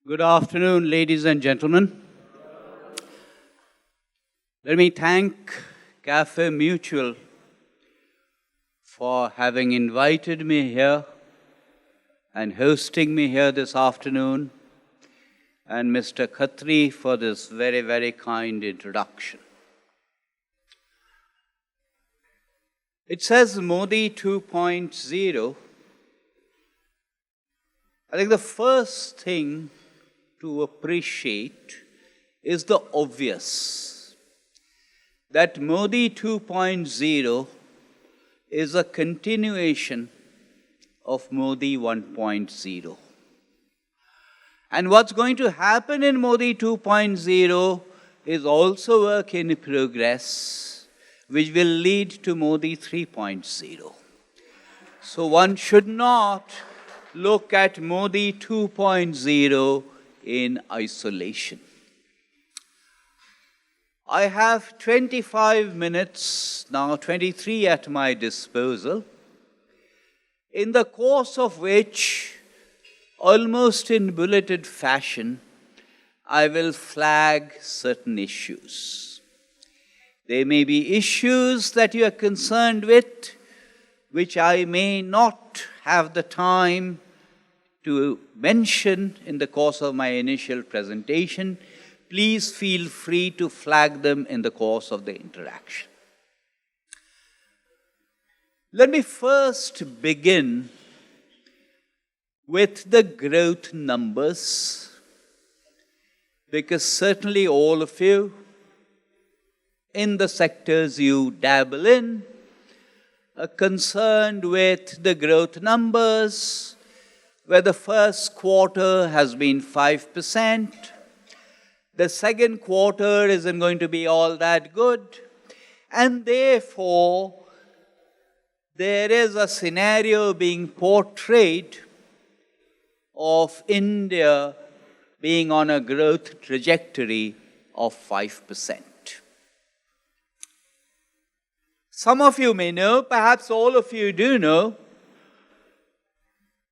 Good afternoon, ladies and gentlemen. Let me thank Cafe Mutual for having invited me here and hosting me here this afternoon, and Mr. Khatri for this very, very kind introduction. It says Modi 2.0. I think the first thing to appreciate is the obvious, that Modi 2.0 is a continuation of Modi 1.0. And what's going to happen in Modi 2.0 is also work in progress, which will lead to Modi 3.0. So one should not look at Modi 2.0 in isolation. I have 25 minutes, now 23 at my disposal, in the course of which, almost in bulleted fashion, I will flag certain issues. There may be issues that you are concerned with, which I may not have the time to mention in the course of my initial presentation. Please feel free to flag them in the course of the interaction. Let me first begin with the growth numbers, because certainly all of you in the sectors you dabble in are concerned with the growth numbers, where the first quarter has been 5%. The second quarter isn't going to be all that good. And therefore, there is a scenario being portrayed of India being on a growth trajectory of 5%. Some of you may know, perhaps all of you do know,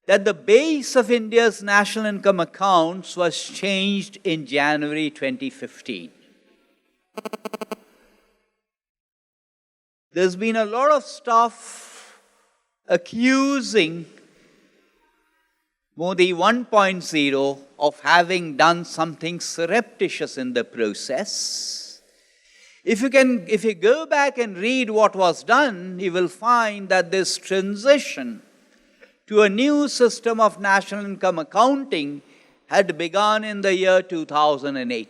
that the base of India's national income accounts was changed in January 2015. There's been a lot of stuff accusing Modi 1.0 of having done something surreptitious in the process. If you go back and read what was done, you will find that this transition to a new system of national income accounting had begun in the year 2008.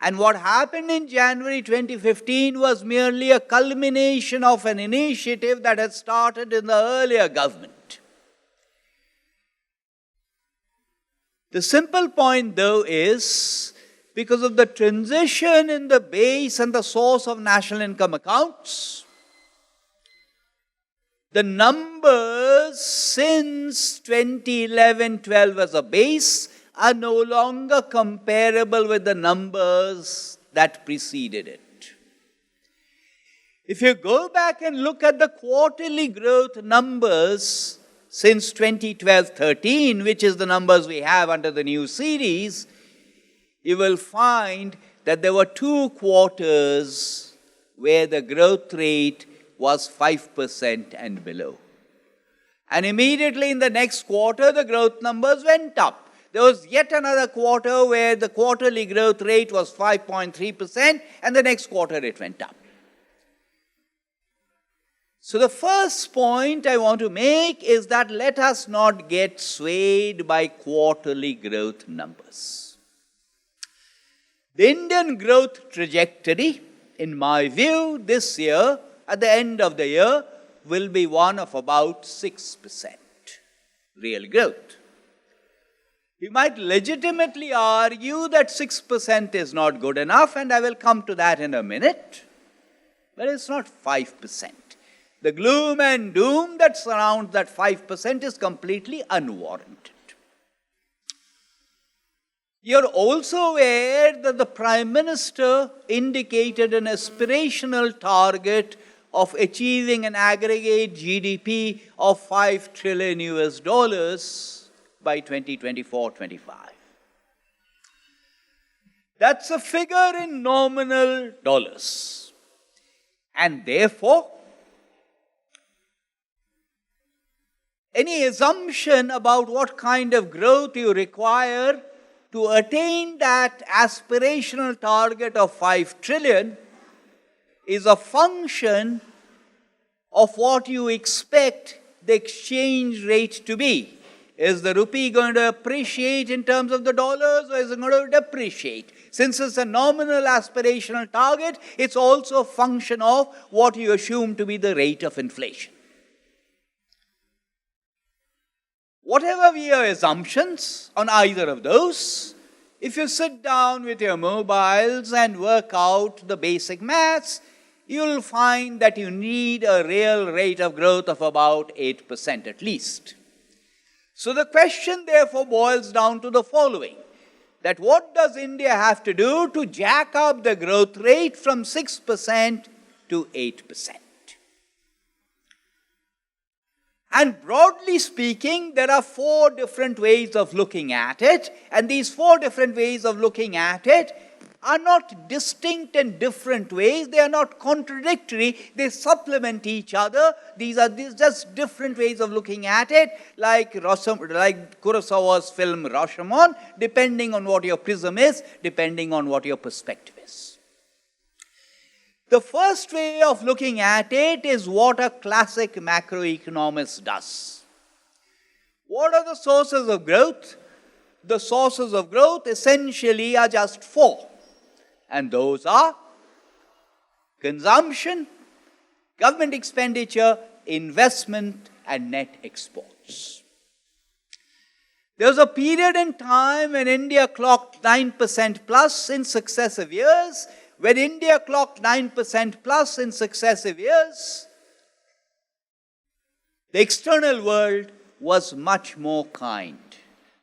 And what happened in January 2015 was merely a culmination of an initiative that had started in the earlier government. The simple point, though, is because of the transition in the base and the source of national income accounts, the numbers since 2011-12 as a base are no longer comparable with the numbers that preceded it. If you go back and look at the quarterly growth numbers since 2012-13, which is the numbers we have under the new series, you will find that there were 2 quarters where the growth rate was 5% and below. And immediately in the next quarter, the growth numbers went up. There was yet another quarter where the quarterly growth rate was 5.3%, and the next quarter it went up. So the first point I want to make is that let us not get swayed by quarterly growth numbers. The Indian growth trajectory, in my view, this year, at the end of the year, will be one of about 6% real growth. You might legitimately argue that 6% is not good enough, and I will come to that in a minute, but it's not 5%. The gloom and doom that surrounds that 5% is completely unwarranted. You're also aware that the Prime Minister indicated an aspirational target of achieving an aggregate GDP of $5 trillion by 2024-25. That's a figure in nominal dollars. And therefore, any assumption about what kind of growth you require to attain that aspirational target of 5 trillion is a function of what you expect the exchange rate to be. Is the rupee going to appreciate in terms of the dollars, or is it going to depreciate? Since it's a nominal aspirational target, it's also a function of what you assume to be the rate of inflation. Whatever be your assumptions on either of those, if you sit down with your mobiles and work out the basic maths, you'll find that you need a real rate of growth of about 8% at least. So the question therefore boils down to the following, that what does India have to do to jack up the growth rate from 6% to 8%? And broadly speaking, there are 4 different ways of looking at it, and these 4 different ways of looking at it are not distinct and different ways. They are not contradictory. They supplement each other. These are just different ways of looking at it, like Kurosawa's film Rashomon, depending on what your prism is, depending on what your perspective is. The first way of looking at it is what a classic macroeconomist does. What are the sources of growth? The sources of growth essentially are just 4. And those are consumption, government expenditure, investment, and net exports. There was a period in time when India clocked 9% plus in successive years. When India clocked 9% plus in successive years, the external world was much more kind.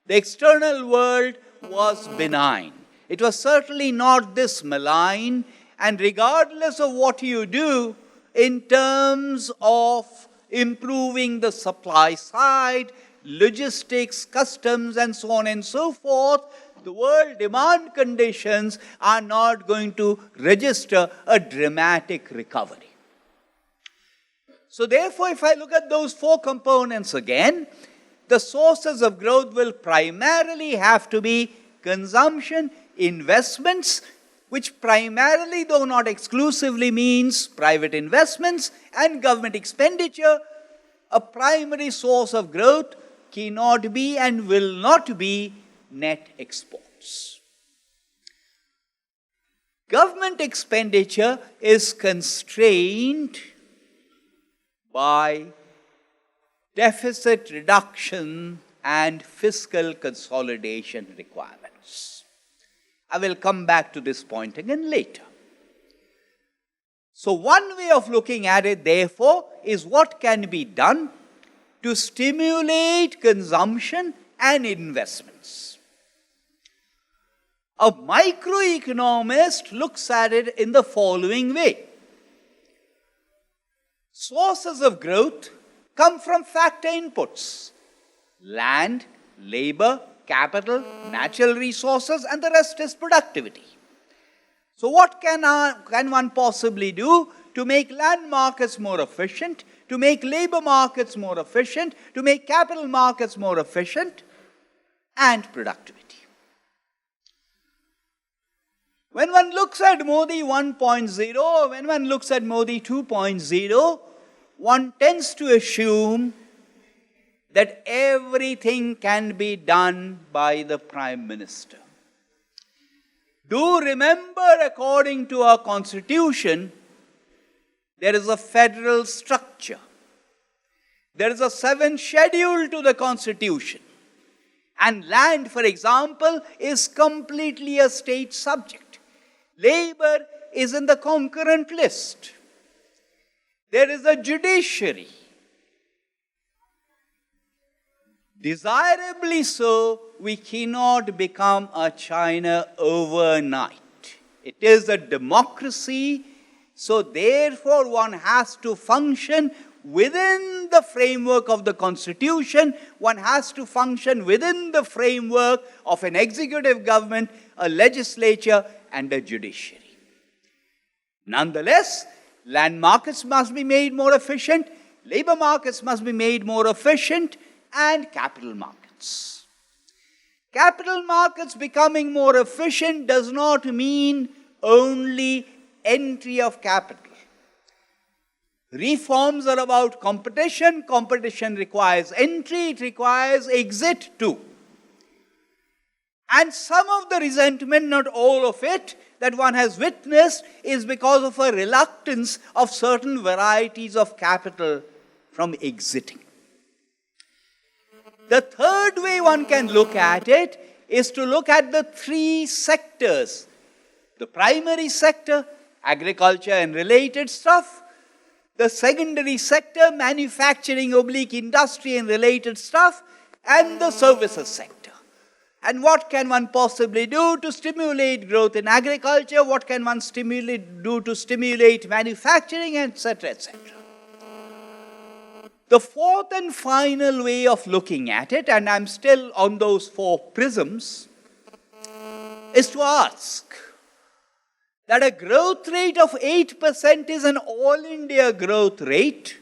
The external world was benign. It was certainly not this malign, and regardless of what you do in terms of improving the supply side, logistics, customs, and so on and so forth, the world demand conditions are not going to register a dramatic recovery. So therefore, if I look at those 4 components again, the sources of growth will primarily have to be consumption, investments, which primarily, though not exclusively, means private investments, and government expenditure. A primary source of growth cannot be and will not be net exports. Government expenditure is constrained by deficit reduction and fiscal consolidation requirements. I will come back to this point again later. So one way of looking at it, therefore, is what can be done to stimulate consumption and investments. A microeconomist looks at it in the following way. Sources of growth come from factor inputs: land, labor, capital, natural resources, and the rest is productivity. So what can one possibly do to make land markets more efficient, to make labor markets more efficient, to make capital markets more efficient, and productivity? When one looks at Modi 1.0, or when one looks at Modi 2.0, one tends to assume that everything can be done by the Prime Minister. Do remember, according to our Constitution, there is a federal structure. There is a 7th schedule to the Constitution. And land, for example, is completely a state subject. Labor is in the concurrent list. There is a judiciary. Desirably so, we cannot become a China overnight. It is a democracy, so therefore one has to function within the framework of the Constitution. One has to function within the framework of an executive government, a legislature, and a judiciary. Nonetheless, land markets must be made more efficient, labor markets must be made more efficient, and capital markets. Capital markets becoming more efficient does not mean only entry of capital. Reforms are about competition. Competition requires entry, it requires exit too. And some of the resentment, not all of it, that one has witnessed is because of a reluctance of certain varieties of capital from exiting. The third way one can look at it is to look at the three sectors. The primary sector, agriculture and related stuff. The secondary sector, manufacturing / industry and related stuff. And the services sector. And what can one possibly do to stimulate growth in agriculture? What can one do to stimulate manufacturing, etc., etc.? The fourth and final way of looking at it, and I'm still on those four prisms, is to ask that a growth rate of 8% is an all-India growth rate,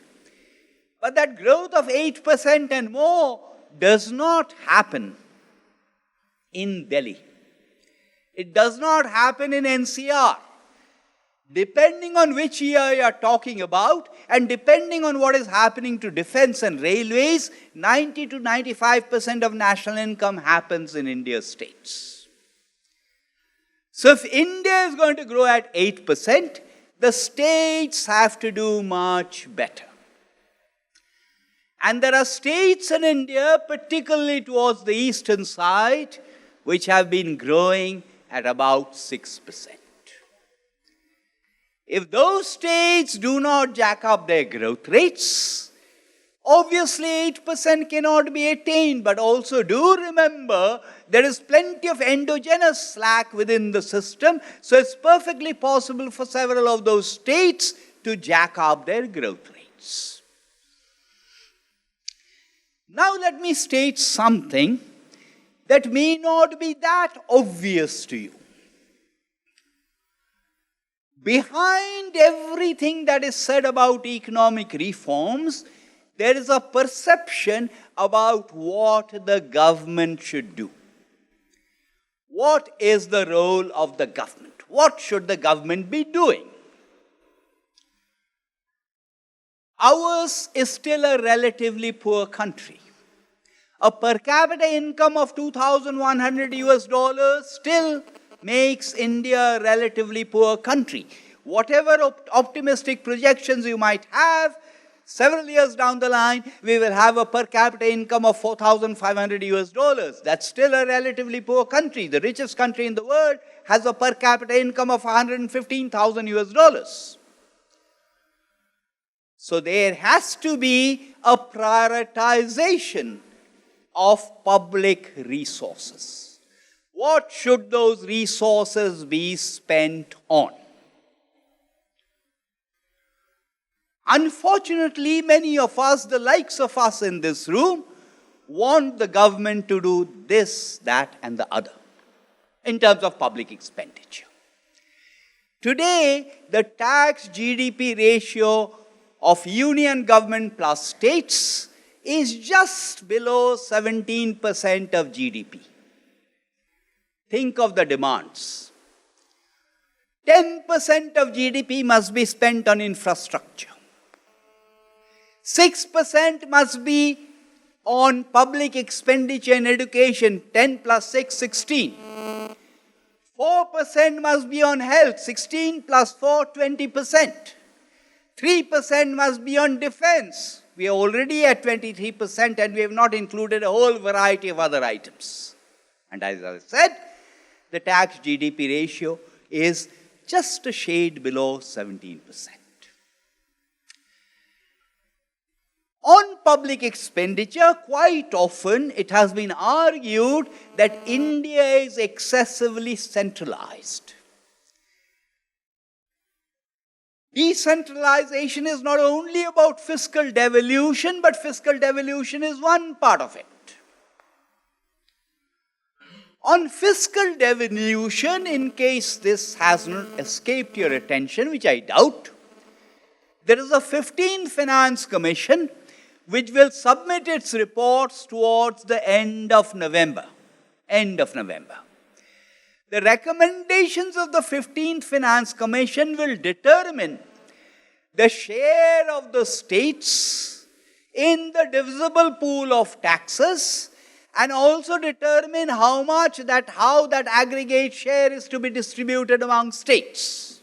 but that growth of 8% and more does not happen in Delhi. It does not happen in NCR. Depending on which year you are talking about, and depending on what is happening to defense and railways, 90 to 95% of national income happens in India's states. So if India is going to grow at 8%, the states have to do much better. And there are states in India, particularly towards the eastern side, which have been growing at about 6%. If those states do not jack up their growth rates, obviously 8% cannot be attained, but also do remember there is plenty of endogenous slack within the system, so it's perfectly possible for several of those states to jack up their growth rates. Now let me state something that may not be that obvious to you. Behind everything that is said about economic reforms, there is a perception about what the government should do. What is the role of the government? What should the government be doing? Ours is still a relatively poor country. A per capita income of $2,100 still makes India a relatively poor country. Whatever optimistic projections you might have, several years down the line, we will have a per capita income of $4,500. That's still a relatively poor country. The richest country in the world has a per capita income of $115,000. So there has to be a prioritization of public resources. What should those resources be spent on? Unfortunately, many of us, the likes of us in this room, want the government to do this, that, and the other in terms of public expenditure. Today, the tax GDP ratio of union government plus states is just below 17% of GDP. Think of the demands. 10% of GDP must be spent on infrastructure. 6% must be on public expenditure and education, 10 plus 6, 16. 4% must be on health, 16 plus 4, 20%. 3% must be on defense. We are already at 23% and we have not included a whole variety of other items. And as I said, the tax GDP ratio is just a shade below 17%. On public expenditure, quite often it has been argued that India is excessively centralized. Decentralization is not only about fiscal devolution, but fiscal devolution is one part of it. On fiscal devolution, in case this hasn't escaped your attention, which I doubt, there is a 15th Finance Commission which will submit its reports towards the end of November. The recommendations of the 15th Finance Commission will determine the share of the states in the divisible pool of taxes and also determine how that aggregate share is to be distributed among states.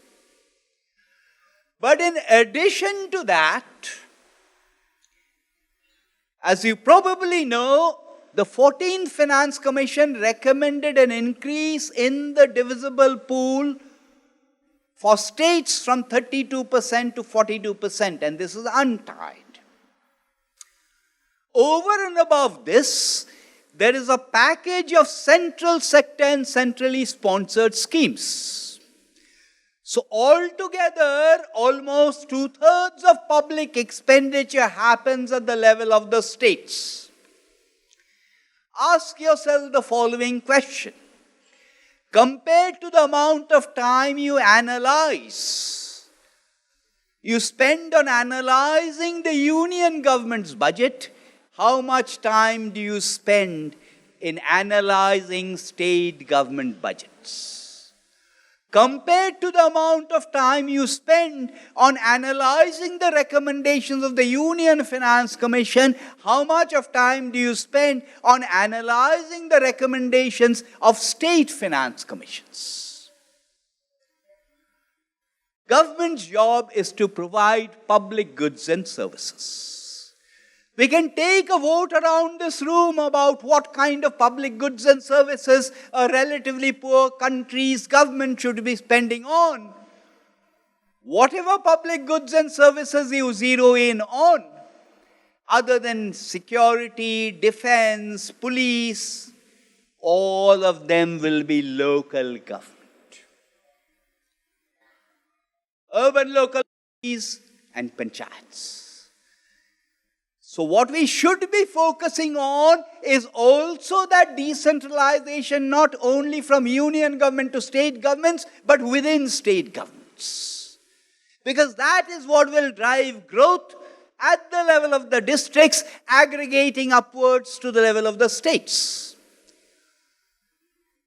But in addition to that, as you probably know, the 14th Finance Commission recommended an increase in the divisible pool for states from 32% to 42%, and this is untied. Over and above this, there is a package of central sector and centrally sponsored schemes. So altogether, almost 2/3 of public expenditure happens at the level of the states. Ask yourself the following question. Compared to the amount of time you spend on analyzing the union government's budget, how much time do you spend in analyzing state government budgets? Compared to the amount of time you spend on analyzing the recommendations of the Union Finance Commission, how much of time do you spend on analyzing the recommendations of state finance commissions? Government's job is to provide public goods and services. We can take a vote around this room about what kind of public goods and services a relatively poor country's government should be spending on. Whatever public goods and services you zero in on, other than security, defense, police, all of them will be local government. Urban local authorities and panchayats. So what we should be focusing on is also that decentralization, not only from union government to state governments, but within state governments. Because that is what will drive growth at the level of the districts, aggregating upwards to the level of the states.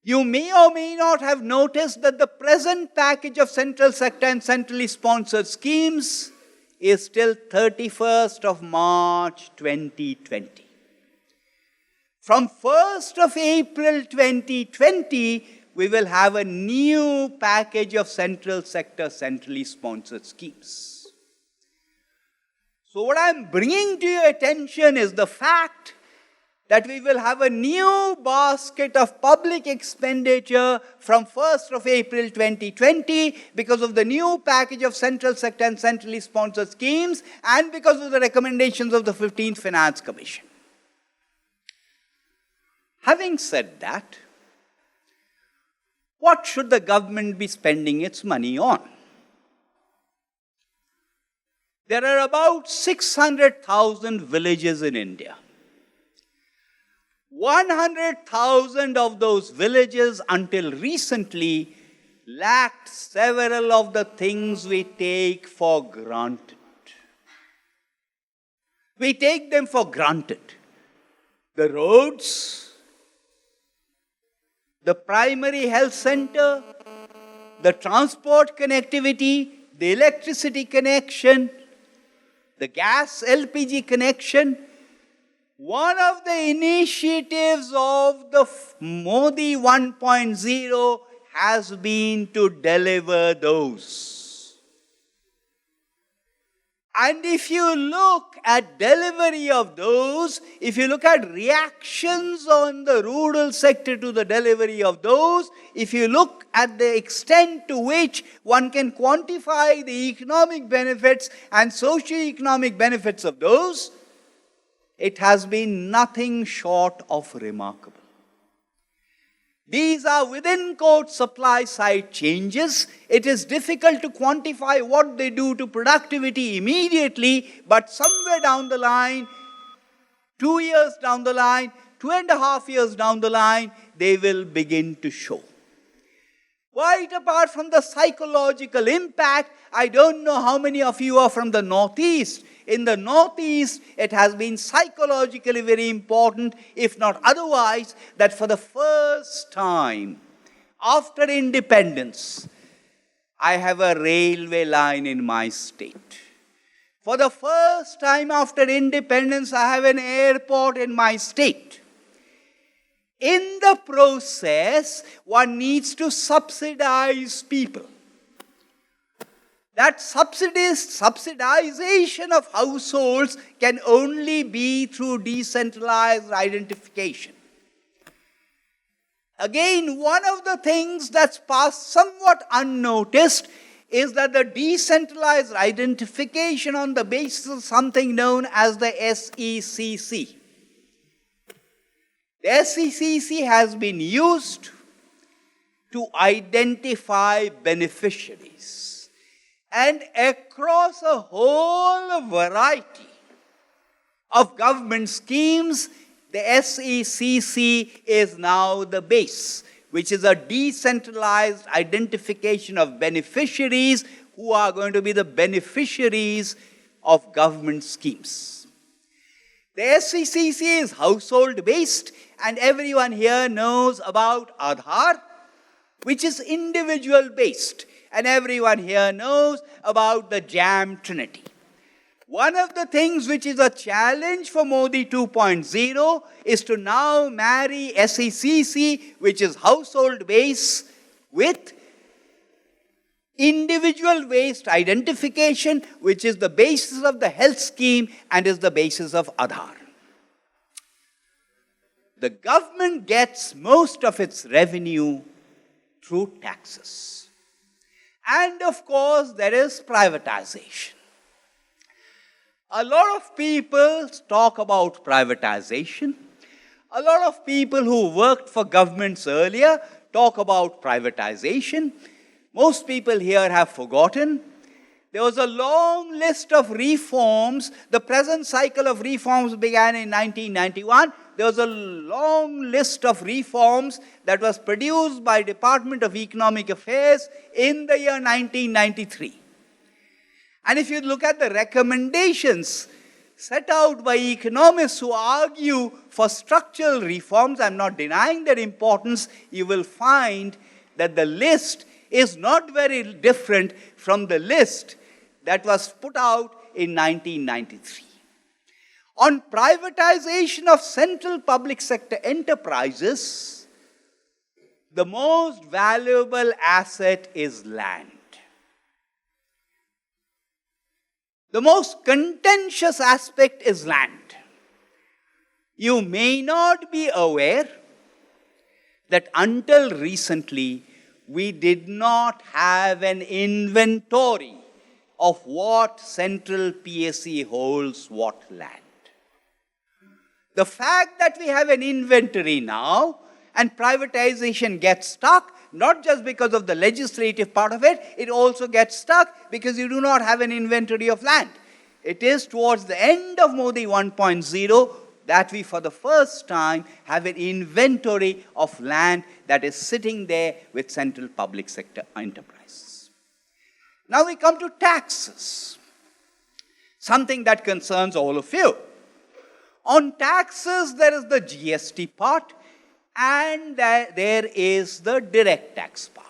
You may or may not have noticed that the present package of central sector and centrally sponsored schemes is till 31st of March 2020. From 1st of April 2020, we will have a new package of central sector, centrally sponsored schemes. So what I'm bringing to your attention is the fact that we will have a new basket of public expenditure from 1st of April 2020 because of the new package of central sector and centrally sponsored schemes and because of the recommendations of the 15th Finance Commission. Having said that, what should the government be spending its money on? There are about 600,000 villages in India. 100,000 of those villages until recently lacked several of the things we take for granted. We take them for granted. The roads, the primary health center, the transport connectivity, the electricity connection, the gas LPG connection. One of the initiatives of the Modi 1.0 has been to deliver those. And if you look at delivery of those, if you look at reactions on the rural sector to the delivery of those, if you look at the extent to which one can quantify the economic benefits and socio-economic benefits of those, it has been nothing short of remarkable. These are within quote supply side changes. It is difficult to quantify what they do to productivity immediately, but somewhere down the line, 2 years down the line, 2.5 years down the line, they will begin to show. Quite apart from the psychological impact, I don't know how many of you are from the Northeast. In the Northeast, it has been psychologically very important, if not otherwise, that for the first time after independence, I have a railway line in my state. For the first time after independence, I have an airport in my state. In the process, one needs to subsidize people. That subsidization of households can only be through decentralized identification. Again, one of the things that's passed somewhat unnoticed is that the decentralized identification on the basis of something known as the SECC. The SECC has been used to identify beneficiaries. And across a whole variety of government schemes, the SECC is now the base, which is a decentralized identification of beneficiaries who are going to be the beneficiaries of government schemes. The SECC is household-based, and everyone here knows about Aadhaar, which is individual-based, and everyone here knows about the JAM Trinity. One of the things which is a challenge for Modi 2.0 is to now marry SECC, which is household-based, with individual-based identification, which is the basis of the health scheme and is the basis of Aadhaar. The government gets most of its revenue through taxes. And of course, there is privatization. A lot of people talk about privatization. A lot of people who worked for governments earlier talk about privatization. Most people here have forgotten. There was a long list of reforms. The present cycle of reforms began in 1991. There was a long list of reforms that was produced by Department of Economic Affairs in the year 1993. And if you look at the recommendations set out by economists who argue for structural reforms, I'm not denying their importance, you will find that the list is not very different from the list that was put out in 1993. On privatization of central public sector enterprises, the most valuable asset is land. The most contentious aspect is land. You may not be aware that until recently, we did not have an inventory of what central PSE holds what land. The fact that we have an inventory now and privatization gets stuck, not just because of the legislative part of it, it also gets stuck because you do not have an inventory of land. It is towards the end of Modi 1.0 that we for the first time have an inventory of land that is sitting there with central public sector enterprises. Now we come to taxes, something that concerns all of you. On taxes, there is the GST part, and there is the direct tax part.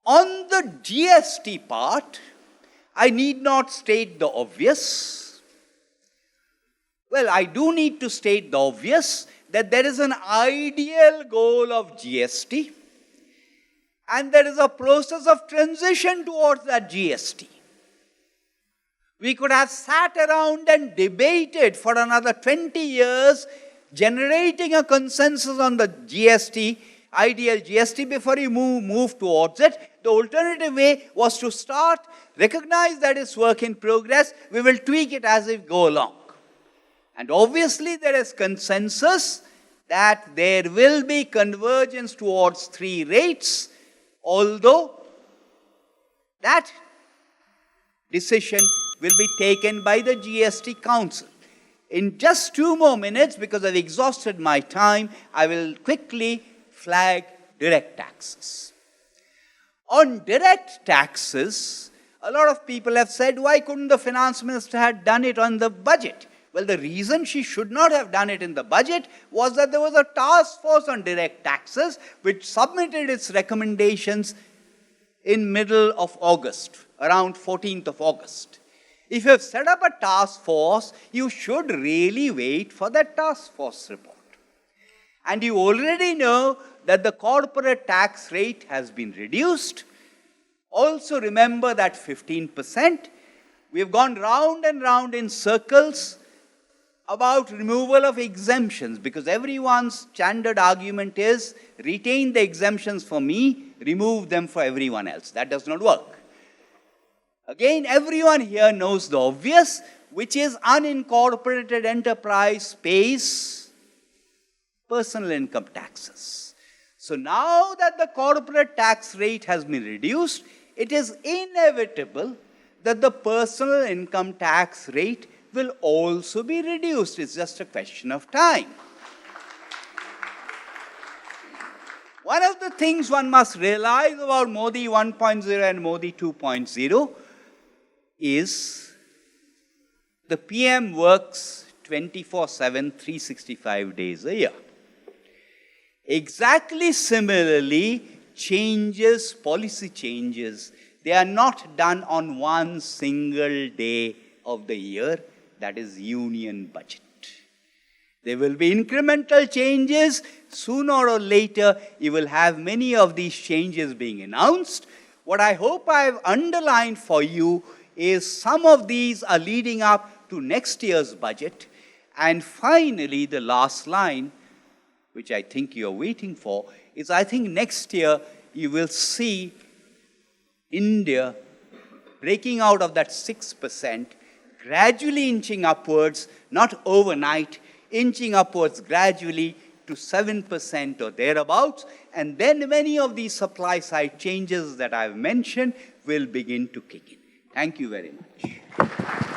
On the GST part, I need not state the obvious. Well, I do need to state the obvious, that there is an ideal goal of GST, and there is a process of transition towards that GST. We could have sat around and debated for another 20 years, generating a consensus on the GST, ideal GST, before you move towards it. The alternative way was to start, recognize that it's work in progress, we will tweak it as we go along. And obviously there is consensus that there will be convergence towards 3 rates, although that decision will be taken by the GST Council. In just 2 more minutes, because I've exhausted my time, I will quickly flag direct taxes. On direct taxes, a lot of people have said, why couldn't the finance minister have done it on the budget? Well, the reason she should not have done it in the budget was that there was a task force on direct taxes which submitted its recommendations in middle of August, around 14th of August. If you have set up a task force, you should really wait for that task force report. And you already know that the corporate tax rate has been reduced. Also remember that 15%. We have gone round and round in circles about removal of exemptions, because everyone's standard argument is retain the exemptions for me, remove them for everyone else. That does not work. Again, everyone here knows the obvious, which is unincorporated enterprise pays personal income taxes. So now that the corporate tax rate has been reduced, it is inevitable that the personal income tax rate will also be reduced. It's just a question of time. One of the things one must realize about Modi 1.0 and Modi 2.0 is the PM works 24/7, 365 days a year. Exactly similarly, policy changes, they are not done on one single day of the year, that is union budget. There will be incremental changes. Sooner or later, you will have many of these changes being announced. What I hope I've underlined for you is some of these are leading up to next year's budget. And finally, the last line, which I think you're waiting for, is I think next year you will see India breaking out of that 6%, gradually inching upwards, not overnight, inching upwards gradually to 7% or thereabouts, and then many of these supply side changes that I've mentioned will begin to kick in. Thank you very much.